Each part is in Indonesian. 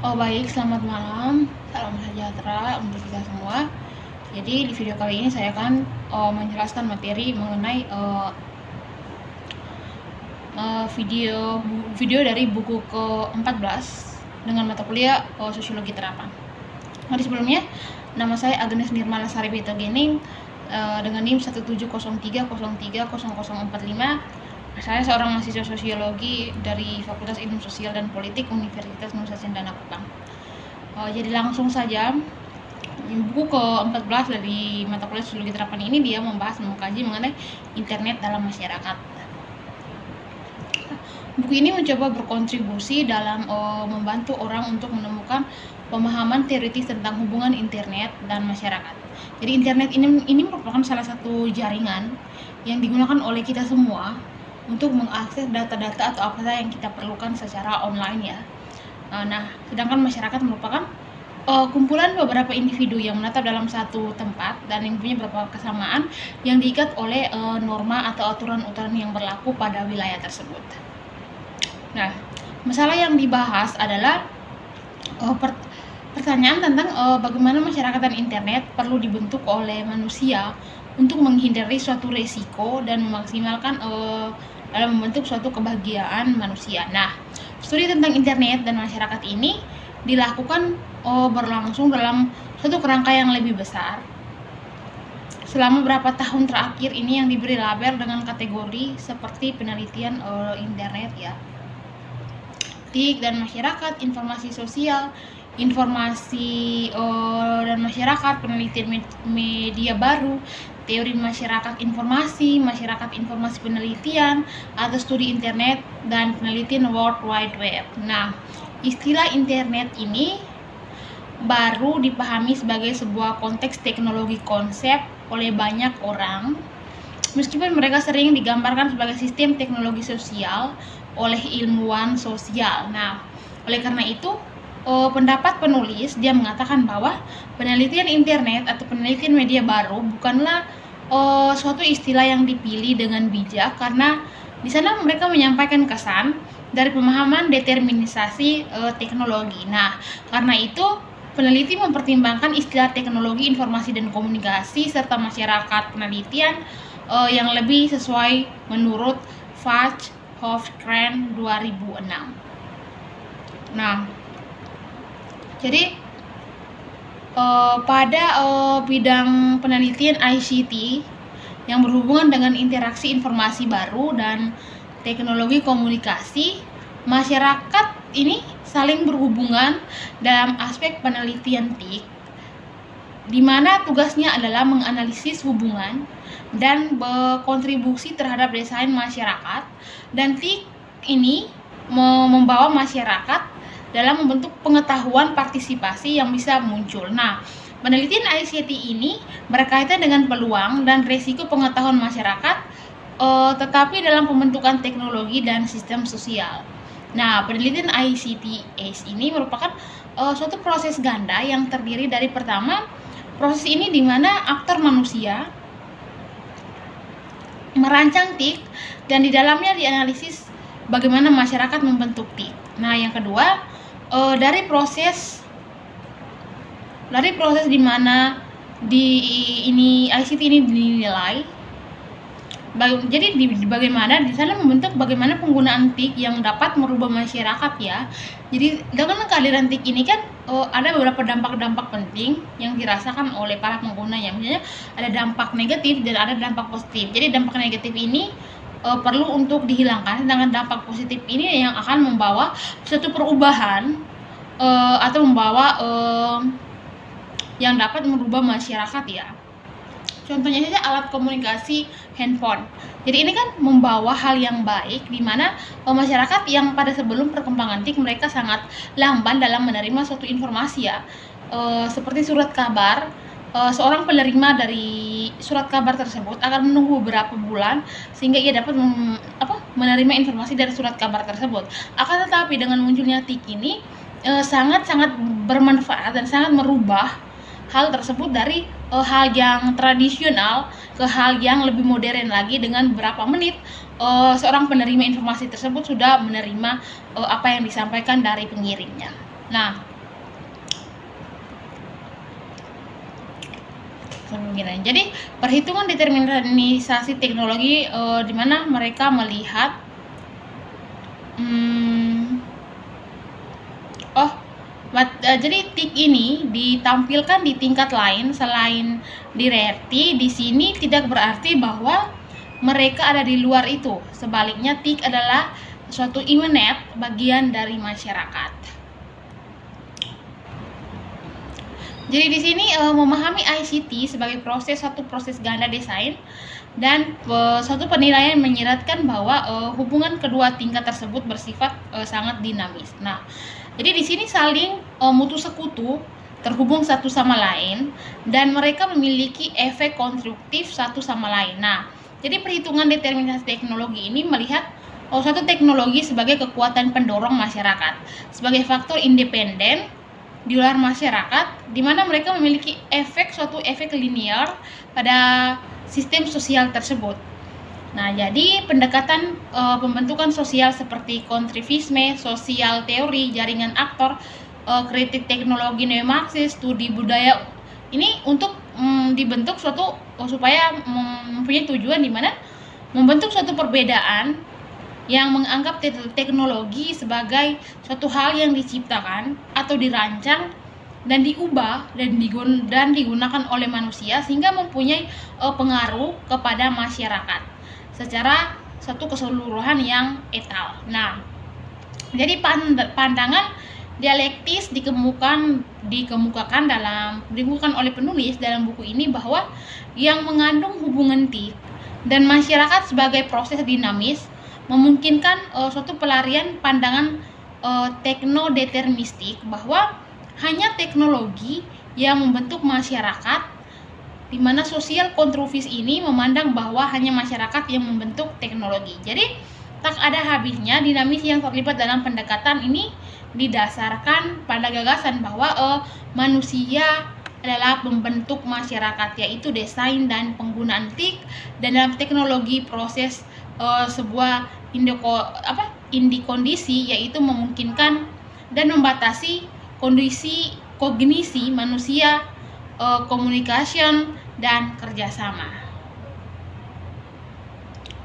Oh baik, selamat malam, salam sejahtera untuk kita semua. Jadi di video kali ini saya akan menjelaskan materi mengenai video dari buku ke-14 dengan mata kuliah Sosiologi Terapan. Nah, di sebelumnya, nama saya Agnes Nirmala Sari Betogening dengan NIM 17030300045. Saya seorang mahasiswa sosiologi dari Fakultas Ilmu Sosial dan Politik Universitas Nusa Cendana Kupang. Jadi langsung saja, buku ke-14 dari mata kuliah Sosiologi Terapan ini dia mengkaji mengenai internet dalam masyarakat. Buku ini mencoba berkontribusi dalam membantu orang untuk menemukan pemahaman teoritis tentang hubungan internet dan masyarakat. Jadi internet ini merupakan salah satu jaringan yang digunakan oleh kita semua untuk mengakses data-data atau apa saja yang kita perlukan secara online ya. Nah, sedangkan masyarakat merupakan kumpulan beberapa individu yang menetap dalam satu tempat dan yang punya beberapa kesamaan yang diikat oleh norma atau aturan-aturan yang berlaku pada wilayah tersebut. Nah, masalah yang dibahas adalah pertanyaan tentang bagaimana masyarakat dan internet perlu dibentuk oleh manusia untuk menghindari suatu resiko dan memaksimalkan dalam membentuk suatu kebahagiaan manusia. Nah, studi tentang internet dan masyarakat ini dilakukan berlangsung dalam suatu kerangka yang lebih besar selama beberapa tahun terakhir ini yang diberi label dengan kategori seperti penelitian internet ya, TIK dan masyarakat, informasi sosial, informasi dan masyarakat, penelitian media baru, teori masyarakat informasi penelitian, atau studi internet, dan penelitian World Wide Web. Nah, istilah internet ini baru dipahami sebagai sebuah konteks teknologi konsep oleh banyak orang, meskipun mereka sering digambarkan sebagai sistem teknologi sosial oleh ilmuwan sosial. Nah, oleh karena itu, pendapat penulis dia mengatakan bahwa penelitian internet atau penelitian media baru bukanlah suatu istilah yang dipilih dengan bijak, karena di sana mereka menyampaikan kesan dari pemahaman determinisasi teknologi. Nah, karena itu peneliti mempertimbangkan istilah teknologi informasi dan komunikasi serta masyarakat penelitian yang lebih sesuai menurut Fudge Hofkran 2006. Nah, jadi pada bidang penelitian ICT yang berhubungan dengan interaksi informasi baru dan teknologi komunikasi, masyarakat ini saling berhubungan dalam aspek penelitian TIK, di mana tugasnya adalah menganalisis hubungan dan berkontribusi terhadap desain masyarakat, dan TIK ini membawa masyarakat dalam membentuk pengetahuan partisipasi yang bisa muncul. Nah, penelitian ICT ini berkaitan dengan peluang dan risiko pengetahuan masyarakat, tetapi dalam pembentukan teknologi dan sistem sosial. Nah, penelitian ICT ACE ini merupakan suatu proses ganda yang terdiri dari, pertama, proses ini di mana aktor manusia merancang TIK dan di dalamnya dianalisis bagaimana masyarakat membentuk TIK. Nah, yang kedua, dari proses di mana ICT ini dinilai. Jadi bagaimana di sana membentuk bagaimana penggunaan TIK yang dapat merubah masyarakat ya. Jadi dengan kehadiran TIK ini kan ada beberapa dampak-dampak penting yang dirasakan oleh para penggunanya. Misalnya ada dampak negatif dan ada dampak positif. Jadi dampak negatif ini perlu untuk dihilangkan, sedangkan dampak positif ini yang akan membawa suatu perubahan atau membawa yang dapat merubah masyarakat ya. Contohnya saja alat komunikasi handphone. Jadi ini kan membawa hal yang baik, di mana masyarakat yang pada sebelum perkembangan TIK mereka sangat lamban dalam menerima suatu informasi ya, seperti surat kabar. Seorang penerima dari surat kabar tersebut akan menunggu beberapa bulan sehingga ia dapat menerima informasi dari surat kabar tersebut. Akan tetapi dengan munculnya TIK ini sangat-sangat bermanfaat dan sangat merubah hal tersebut dari hal yang tradisional ke hal yang lebih modern lagi. Dengan beberapa menit seorang penerima informasi tersebut sudah menerima apa yang disampaikan dari pengirimnya. Nah, kemungkinan. Jadi perhitungan determinisasi teknologi di mana mereka melihat jadi TIK ini ditampilkan di tingkat lain selain di RT. Di sini tidak berarti bahwa mereka ada di luar itu. Sebaliknya, TIK adalah suatu immanent bagian dari masyarakat. Jadi di sini memahami ICT sebagai suatu proses ganda desain dan suatu penilaian menyiratkan bahwa hubungan kedua tingkat tersebut bersifat sangat dinamis. Nah, jadi di sini saling mutu sekutu, terhubung satu sama lain, dan mereka memiliki efek konstruktif satu sama lain. Nah, jadi perhitungan determinasi teknologi ini melihat suatu teknologi sebagai kekuatan pendorong masyarakat, sebagai faktor independen di luar masyarakat, di mana mereka memiliki suatu efek linear pada sistem sosial tersebut. Nah, jadi pendekatan pembentukan sosial seperti konstruktivisme, sosial teori, jaringan aktor, kritik teknologi neo-Marxis, studi budaya ini untuk dibentuk suatu supaya mempunyai tujuan di mana membentuk suatu perbedaan yang menganggap teknologi sebagai suatu hal yang diciptakan atau dirancang dan diubah dan digunakan oleh manusia sehingga mempunyai pengaruh kepada masyarakat secara satu keseluruhan yang etal. Nah, jadi pandangan dialektis dikemukakan oleh penulis dalam buku ini bahwa yang mengandung hubungan TIK dan masyarakat sebagai proses dinamis memungkinkan suatu pelarian pandangan teknodeterministik bahwa hanya teknologi yang membentuk masyarakat, di mana sosial konstruktivis ini memandang bahwa hanya masyarakat yang membentuk teknologi. Jadi tak ada habisnya dinamis yang terlibat dalam pendekatan ini didasarkan pada gagasan bahwa manusia adalah pembentuk masyarakat, yaitu desain dan penggunaan TIK, dan dalam teknologi proses sebuah indikondisi, yaitu memungkinkan dan membatasi kognisi manusia, communication, dan kerjasama.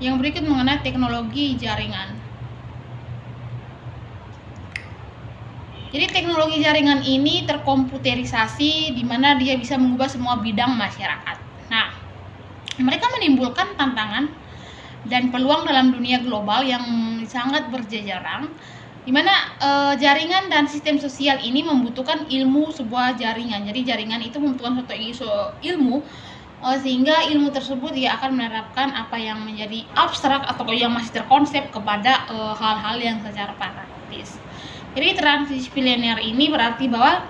Yang berikut mengenai teknologi jaringan. Jadi teknologi jaringan ini terkomputerisasi di mana dia bisa mengubah semua bidang masyarakat. Nah, mereka menimbulkan tantangan dan peluang dalam dunia global yang sangat berjejaring, di mana jaringan dan sistem sosial ini membutuhkan ilmu sebuah jaringan. Jadi jaringan itu membutuhkan suatu ilmu, sehingga ilmu tersebut dia akan menerapkan apa yang menjadi abstrak atau yang masih terkonsep kepada hal-hal yang secara praktis. Jadi transdisipliner ini berarti bahwa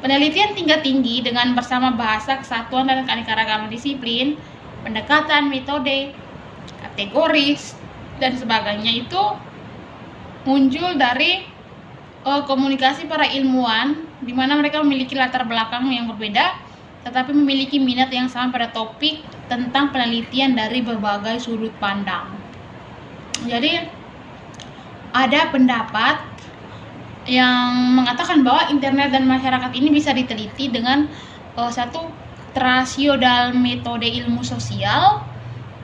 penelitian tingkat tinggi dengan bersama bahasa, kesatuan, dan keanekaragaman disiplin, pendekatan, metode, kategoris, dan sebagainya itu muncul dari komunikasi para ilmuwan, di mana mereka memiliki latar belakang yang berbeda tetapi memiliki minat yang sama pada topik tentang penelitian dari berbagai sudut pandang. Jadi ada pendapat yang mengatakan bahwa internet dan masyarakat ini bisa diteliti dengan satu rasio dalam metode ilmu sosial,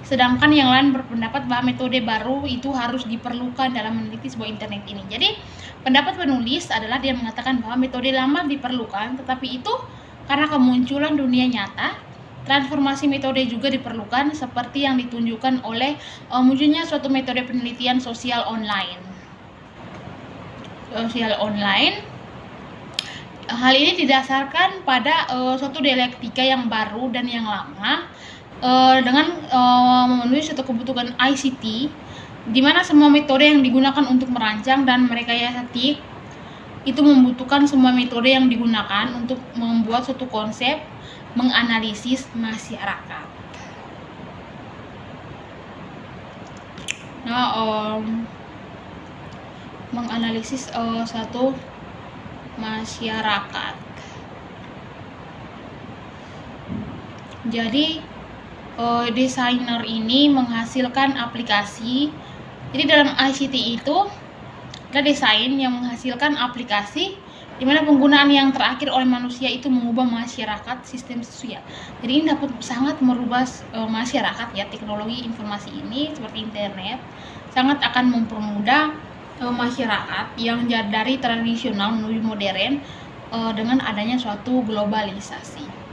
sedangkan yang lain berpendapat bahwa metode baru itu harus diperlukan dalam meneliti sebuah internet ini. Jadi pendapat penulis adalah dia mengatakan bahwa metode lama diperlukan, tetapi itu karena kemunculan dunia nyata, transformasi metode juga diperlukan seperti yang ditunjukkan oleh munculnya suatu metode penelitian sosial online. Hal ini didasarkan pada suatu dialektika yang baru dan yang lama, dengan memenuhi suatu kebutuhan ICT, di mana semua metode yang digunakan untuk merancang dan merekayasa TIK itu membutuhkan semua metode yang digunakan untuk membuat suatu konsep menganalisis masyarakat. Nah, menganalisis satu masyarakat. Jadi desainer ini menghasilkan aplikasi. Jadi dalam ICT itu ada desain yang menghasilkan aplikasi Dimana penggunaan yang terakhir oleh manusia itu mengubah masyarakat sistem sosial. Jadi ini dapat sangat merubah masyarakat ya. Teknologi informasi ini seperti internet sangat akan mempermudah masyarakat yang dari tradisional menuju modern dengan adanya suatu globalisasi.